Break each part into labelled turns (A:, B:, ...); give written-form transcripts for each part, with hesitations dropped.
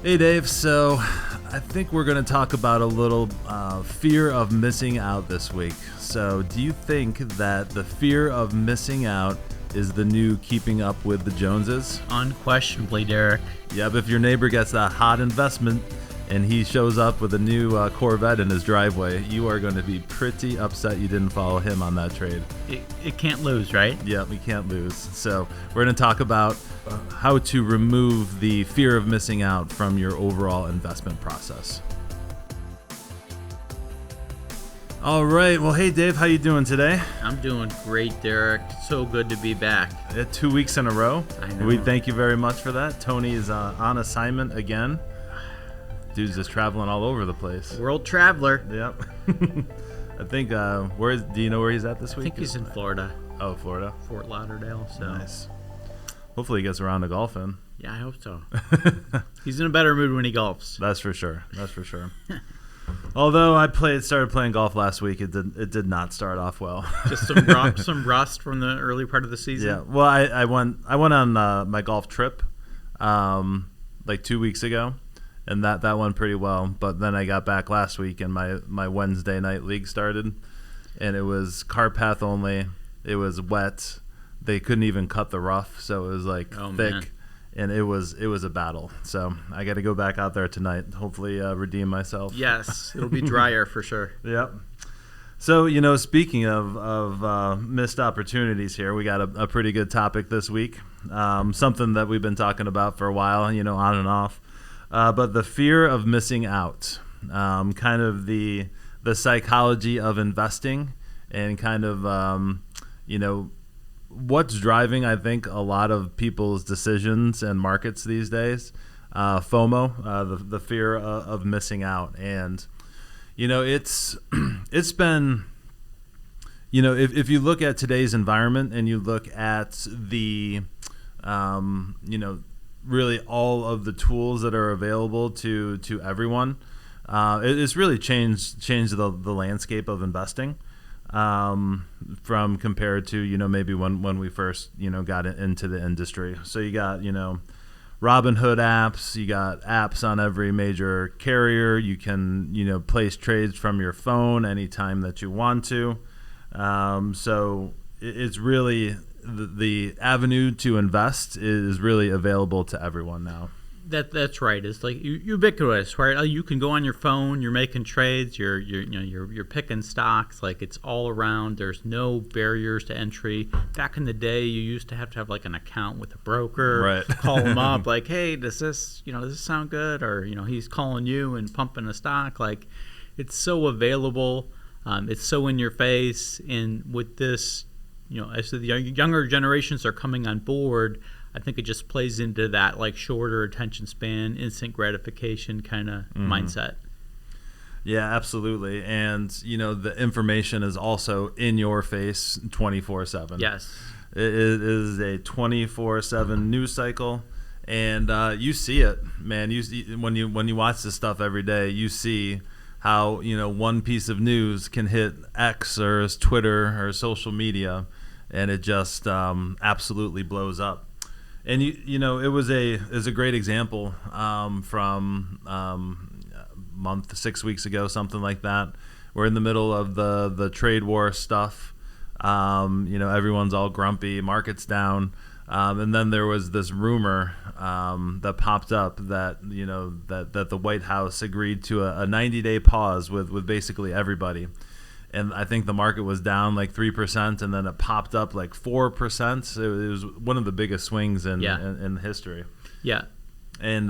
A: Hey Dave, so I think we're going to talk about a little fear of missing out this week. So do you think that the fear of missing out is the new keeping up with the Joneses?
B: Unquestionably, Derek.
A: Yeah, but if your neighbor gets that hot investment and he shows up with a new Corvette in his driveway, you are going to be pretty upset you didn't follow him on that trade.
B: It can't lose, right?
A: Yeah, we can't lose. So we're going to talk about how to remove the fear of missing out from your overall investment process. All right. Well, hey, Dave, how you doing today?
B: I'm doing great, Derek. So good to be back.
A: 2 weeks in a row.
B: I know.
A: We thank you very much for that. Tony is on assignment again. Dude's just traveling all over the place.
B: World traveler.
A: Yep. I think, do you know where he's at this week?
B: I think he's in Florida.
A: Oh, Florida.
B: Fort Lauderdale. So.
A: Nice. Hopefully he gets around to golfing.
B: Yeah, I hope so. He's in a better mood when he golfs.
A: That's for sure. Although I started playing golf last week, it did not start off well.
B: Just some rust from the early part of the season.
A: Yeah. Well, I went on my golf trip like 2 weeks ago, and that went pretty well. But then I got back last week, and my Wednesday night league started, and it was cart path only. It was wet. They couldn't even cut the rough, so it was like thick. Man. And it was a battle. So I got to go back out there tonight, hopefully redeem myself.
B: Yes, it'll be drier for sure.
A: Yep. So, speaking of missed opportunities here, we got a pretty good topic this week, something that we've been talking about for a while, on and off. But the fear of missing out, kind of the psychology of investing and kind of, what's driving, I think, a lot of people's decisions and markets these days. FOMO, the fear of missing out. And, it's been, if you look at today's environment and you look at the, really all of the tools that are available to everyone, it's really changed the landscape of investing. From compared to maybe when we first got into the industry. So you got Robinhood apps, you got apps on every major carrier. You can place trades from your phone anytime that you want to. So it's really the avenue to invest is really available to everyone now.
B: That's right. It's like ubiquitous, right? You can go on your phone. You're making trades. You're picking stocks. Like, it's all around. There's no barriers to entry. Back in the day, you used to have like an account with a broker.
A: Right.
B: Call them up. Like, hey, does this sound good? Or he's calling you and pumping a stock. Like, it's so available. It's so in your face. And with this, as the younger generations are coming on board, I think it just plays into that like shorter attention span, instant gratification kind of mindset.
A: Yeah, absolutely. And, the information is also in your face 24/7.
B: Yes.
A: It is a 24/7 news cycle. And you see it, man. When you watch this stuff every day, you see how, one piece of news can hit X or Twitter or social media, and it just absolutely blows up. And it was a great example from month 6 weeks ago, something like that. We're in the middle of the trade war stuff. Everyone's all grumpy, market's down, and then there was this rumor that popped up that that the White House agreed to a 90-day pause with basically everybody. And I think the market was down like 3%, and then it popped up like 4%. It was one of the biggest swings in history.
B: Yeah.
A: And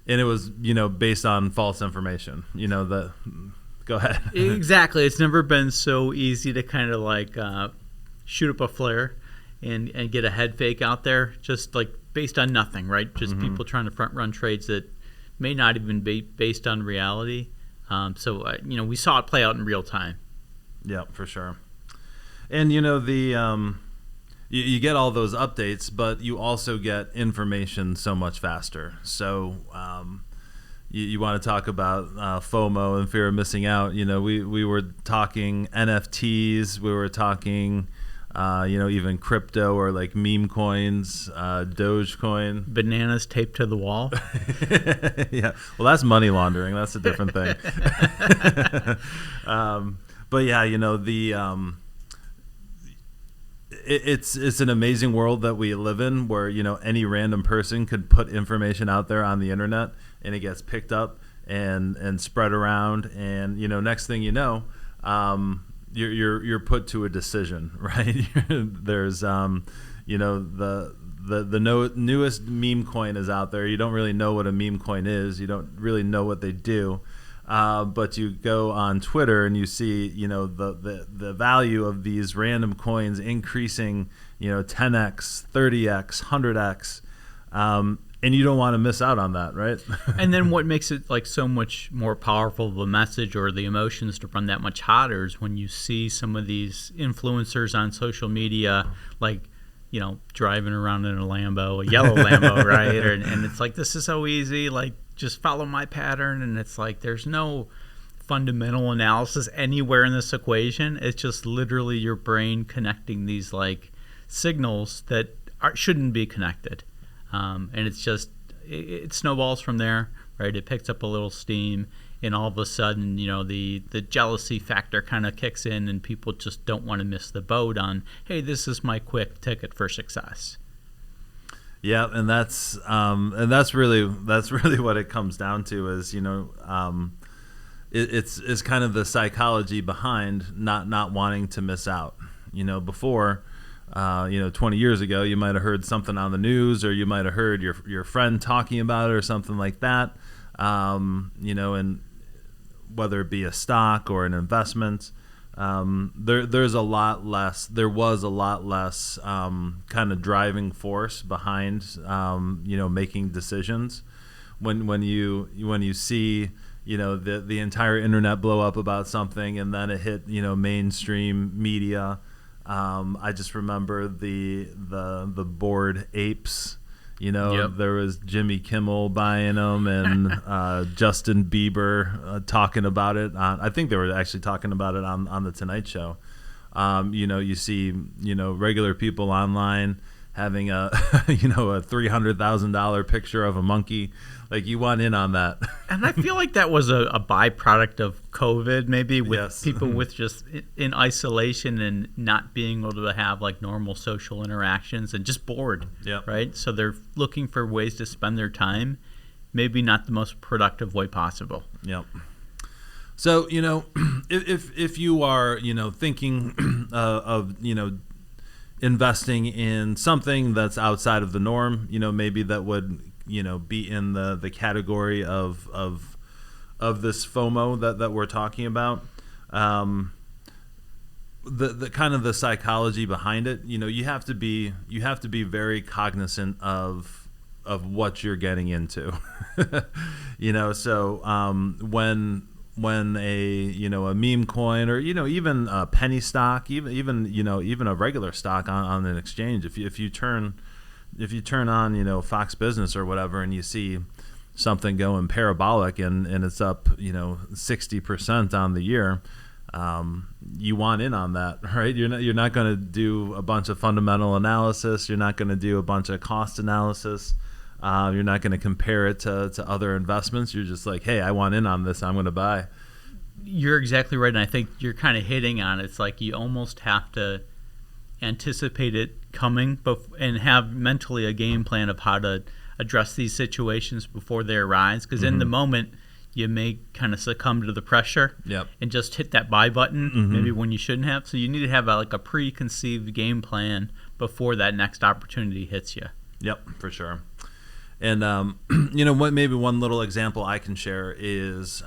A: it was based on false information. Go ahead.
B: Exactly. It's never been so easy to kind of like shoot up a flare and get a head fake out there, just like based on nothing, right? Just people trying to front run trades that may not even be based on reality. So we saw it play out in real time.
A: Yeah, for sure. And you get all those updates, but you also get information so much faster. So you want to talk about FOMO and fear of missing out. We were talking NFTs. We were talking even crypto or like meme coins, Dogecoin.
B: Bananas taped to the wall.
A: Yeah, well, that's money laundering. That's a different thing. But yeah, it's an amazing world that we live in, where any random person could put information out there on the internet, and it gets picked up and spread around, and next thing you know, you're put to a decision, right? There's the newest meme coin is out there. You don't really know what a meme coin is. You don't really know what they do. But you go on Twitter and you see, the value of these random coins increasing, 10x, 30x, 100x, and you don't want to miss out on that, right?
B: And then what makes it like so much more powerful of a message, or the emotions to run that much hotter, is when you see some of these influencers on social media, like, driving around in a Lambo, a yellow Lambo, right? And it's like, this is so easy, like, just follow my pattern. And it's like, there's no fundamental analysis anywhere in this equation. It's just literally your brain connecting these like signals that shouldn't be connected. And it's just, it snowballs from there, right? It picks up a little steam, and all of a sudden, the jealousy factor kind of kicks in, and people just don't want to miss the boat on, hey, this is my quick ticket for success.
A: Yeah, and that's really what it comes down to is, it's kind of the psychology behind not wanting to miss out. Before, 20 years ago, you might have heard something on the news, or you might have heard your friend talking about it or something like that, and whether it be a stock or an investment, there was a lot less kind of driving force behind making decisions. When you see the entire internet blow up about something, and then it hit mainstream media. I just remember the Bored Apes.
B: Yep.
A: There was Jimmy Kimmel buying them, and Justin Bieber talking about it. I think they were actually talking about it on the Tonight Show. You see, regular people online having a $300,000 picture of a monkey. Like, you want in on that.
B: And I feel like that was a byproduct of COVID, maybe, with
A: Yes.
B: people with just in isolation and not being able to have like normal social interactions, and just bored.
A: Yep.
B: Right. So they're looking for ways to spend their time, maybe not the most productive way possible.
A: Yep. So, if you are, thinking of, investing in something that's outside of the norm, maybe that would, be in the category of this FOMO that we're talking about. The kind of the psychology behind it, you have to be very cognizant of what you're getting into. So when a meme coin, or even a penny stock, even a regular stock on an exchange, if you turn on Fox Business or whatever, and you see something going parabolic and it's up 60% on the year, you want in on that, right? You're not going to do a bunch of fundamental analysis. You're not going to do a bunch of cost analysis. You're not going to compare it to other investments. You're just like, hey, I want in on this. I'm going to buy.
B: You're exactly right, and I think you're kind of hitting on it. It's like you almost have to anticipate it coming and have mentally a game plan of how to address these situations before they arise, because in the moment you may kind of succumb to the pressure.
A: Yep.
B: And just hit that buy button maybe when you shouldn't have. So you need to have a preconceived game plan before that next opportunity hits you.
A: Yep, for sure. And what maybe one little example I can share is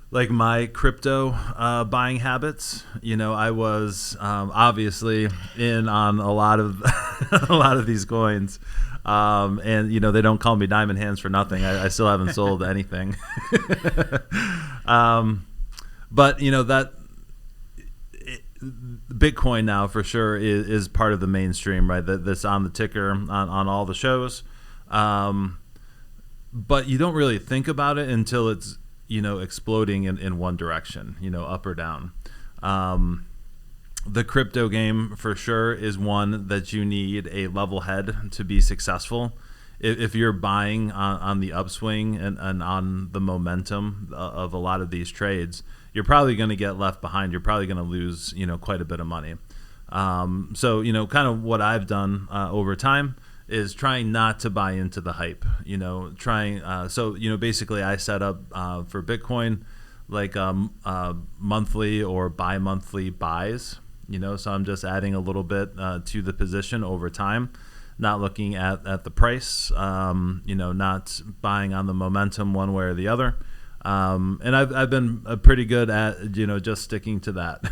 A: like my crypto buying habits. I was obviously in on a lot of a lot of these coins, and they don't call me Diamond Hands for nothing. I still haven't sold anything. But that Bitcoin now for sure is part of the mainstream, right? That's on the ticker on all the shows. But you don't really think about it until it's exploding in one direction, up or down. The crypto game for sure is one that you need a level head to be successful. If you're buying on the upswing and on the momentum of a lot of these trades, you're probably going to get left behind. You're probably going to lose, quite a bit of money. So, kind of what I've done over time is trying not to buy into the hype, basically I set up for Bitcoin like monthly or bi-monthly buys, so I'm just adding a little bit to the position over time, not looking at the price, not buying on the momentum one way or the other. And I've been pretty good at, just sticking to that.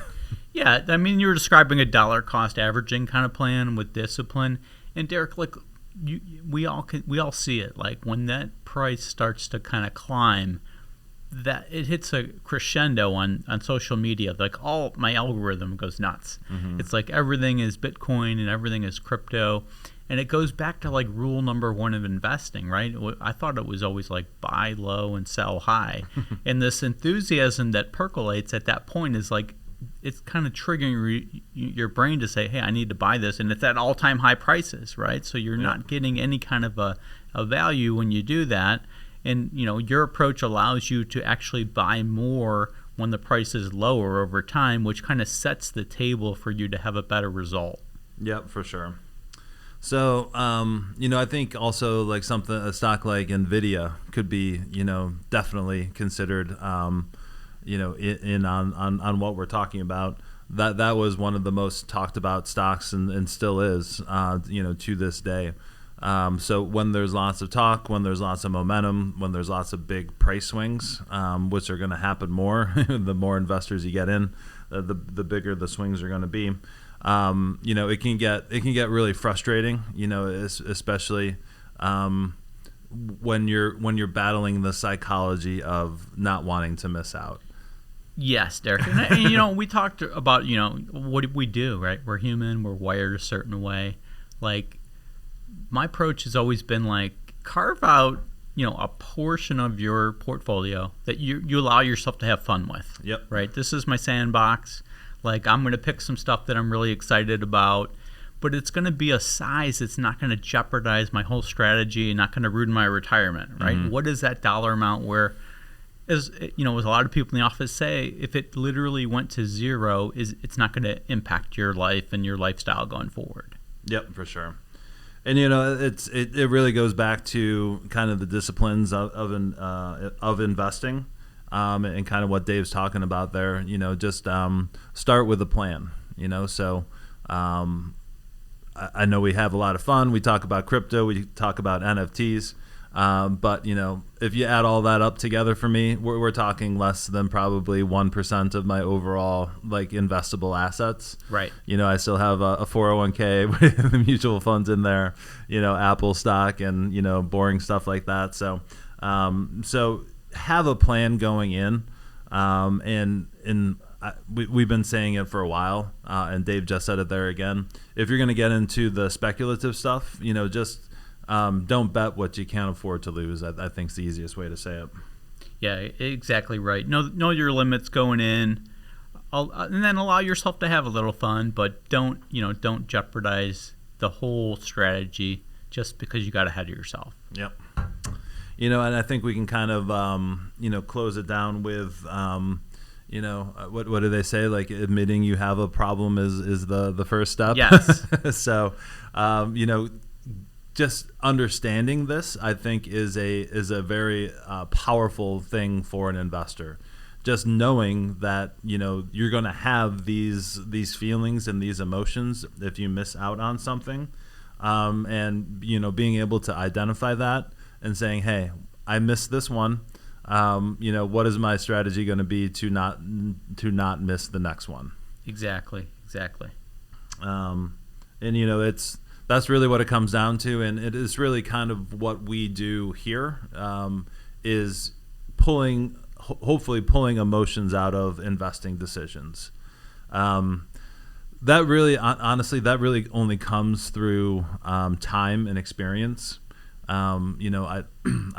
B: Yeah, I mean, you were describing a dollar cost averaging kind of plan with discipline. And Derek, like we all see it. Like when that price starts to kind of climb, that it hits a crescendo on social media. Like all my algorithm goes nuts. Mm-hmm. It's like everything is Bitcoin and everything is crypto. And it goes back to like rule number one of investing, right? I thought it was always like buy low and sell high. And this enthusiasm that percolates at that point is like, it's kind of triggering your brain to say, hey, I need to buy this. And it's at all-time high prices, right? So you're not getting any kind of a value when you do that. And, your approach allows you to actually buy more when the price is lower over time, which kind of sets the table for you to have a better result.
A: Yep, for sure. So, I think also like a stock like NVIDIA could be, definitely considered, in on what we're talking about. That was one of the most talked about stocks and still is, to this day. So when there's lots of talk, when there's lots of momentum, when there's lots of big price swings, which are going to happen more, the more investors you get in, the bigger the swings are going to be. It can get really frustrating, especially when you're battling the psychology of not wanting to miss out.
B: Yes, Derek. And we talked about, what we do, right? We're human. We're wired a certain way. Like, my approach has always been like, carve out, a portion of your portfolio that you allow yourself to have fun with.
A: Yep.
B: Right? This is my sandbox. Like, I'm going to pick some stuff that I'm really excited about, but it's going to be a size that's not going to jeopardize my whole strategy and not going to ruin my retirement, right? Mm-hmm. What is that dollar amount where, as a lot of people in the office say, if it literally went to zero, it's not going to impact your life and your lifestyle going forward.
A: Yep, for sure. And it really goes back to kind of the disciplines of investing. And kind of what Dave's talking about there, just start with a plan, so I know we have a lot of fun. We talk about crypto, we talk about NFTs, but, if you add all that up together for me, we're talking less than probably 1% of my overall, like, investable assets.
B: Right.
A: I still have a 401k with the mutual funds in there, Apple stock and, boring stuff like that. So have a plan going in, we've been saying it for a while, and Dave just said it there again. If you're going to get into the speculative stuff, just don't bet what you can't afford to lose. I think is the easiest way to say it.
B: Yeah, exactly right. Know your limits going in, and then allow yourself to have a little fun, but don't jeopardize the whole strategy just because you got ahead of yourself.
A: Yep. And I think we can kind of, close it down with, what do they say? Like, admitting you have a problem is the first step.
B: Yes.
A: So, just understanding this, I think, is a very powerful thing for an investor. Just knowing that, you're going to have these feelings and these emotions if you miss out on something, and, being able to identify that. And saying, hey, I missed this one. What is my strategy going to be to not miss the next one?
B: Exactly.
A: And that's really what it comes down to, and it is really kind of what we do here, is hopefully pulling emotions out of investing decisions. That really, honestly, only comes through time and experience. I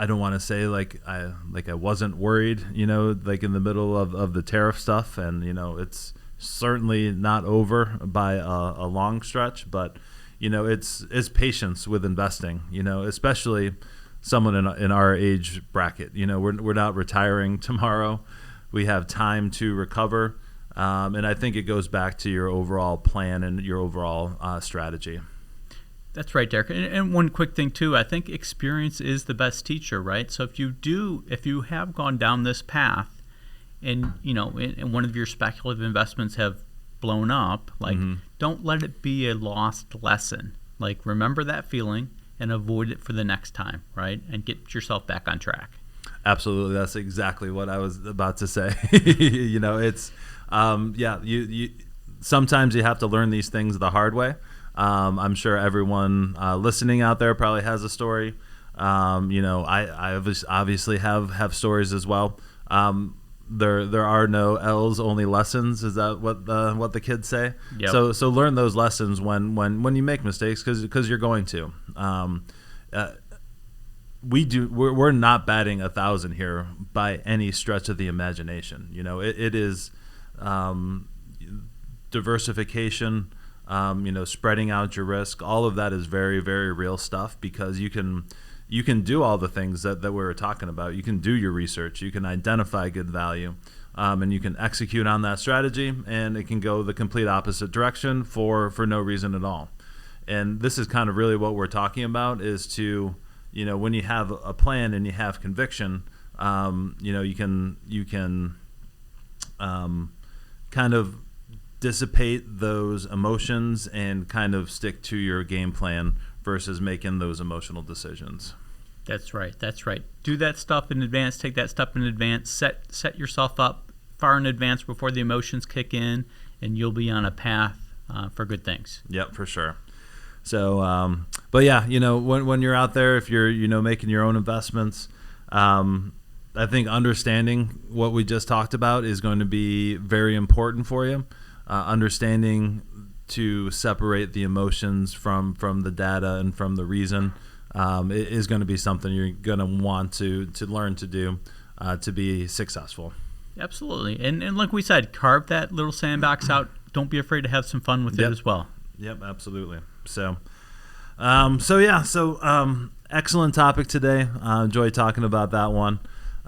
A: don't want to say like I wasn't worried, like in the middle of the tariff stuff, and it's certainly not over by a long stretch, but it's patience with investing, especially someone in our age bracket. We're not retiring tomorrow. We have time to recover. And I think it goes back to your overall plan and your overall strategy.
B: That's right, Derek. And one quick thing too, I think experience is the best teacher, right? So if you have gone down this path, and and one of your speculative investments have blown up, like don't let it be a lost lesson. Like remember that feeling and avoid it for the next time, right? And get yourself back on track.
A: Absolutely, that's exactly what I was about to say. It's you sometimes you have to learn these things the hard way. I'm sure everyone listening out there probably has a story. I obviously have stories as well. There are no L's, only lessons. Is that what the kids say?
B: Yep.
A: So learn those lessons when you make mistakes, because you're going to. We're not batting 1,000 here by any stretch of the imagination. It is diversification. Spreading out your risk, all of that is very, very real stuff, because you can do all the things that we were talking about. You can do your research, you can identify good value, and you can execute on that strategy, and it can go the complete opposite direction for no reason at all. And this is kind of really what we're talking about, is to, when you have a plan and you have conviction, you can kind of dissipate those emotions and kind of stick to your game plan versus making those emotional decisions.
B: That's right. Do that stuff in advance. Take that step in advance. Set yourself up far in advance before the emotions kick in, and you'll be on a path for good things.
A: Yep, for sure. So, but yeah, when you're out there, if you're making your own investments, I think understanding what we just talked about is going to be very important for you. Understanding to separate the emotions from the data and from the reason is going to be something you're going to want to learn to do to be successful.
B: Absolutely. And like we said, carve that little sandbox out. Don't be afraid to have some fun with it as well.
A: Yep, absolutely. So excellent topic today. Enjoyed talking about that one.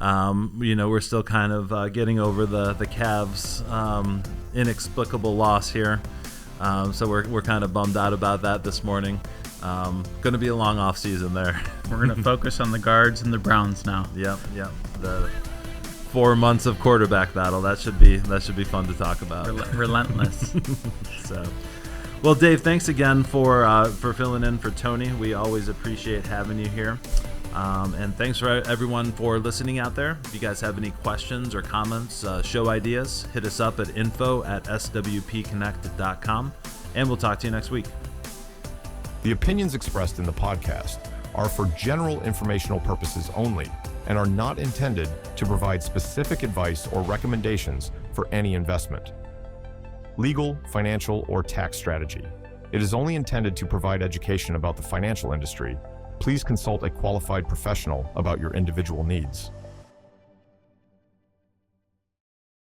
A: We're still kind of getting over the Cavs' inexplicable loss here. So we're kind of bummed out about that this morning. Going to be a long off season there.
B: We're going to focus on the guards and the Browns now.
A: Yep. The 4 months of quarterback battle. That should be fun to talk about.
B: Relentless.
A: So, well, Dave, thanks again for filling in for Tony. We always appreciate having you here. And thanks for everyone for listening out there. If you guys have any questions or comments, show ideas, hit us up at info@swpconnected.com, and we'll talk to you next week.
C: The opinions expressed in the podcast are for general informational purposes only and are not intended to provide specific advice or recommendations for any investment, legal, financial, or tax strategy. It is only intended to provide education about the financial industry. Please consult a qualified professional about your individual needs.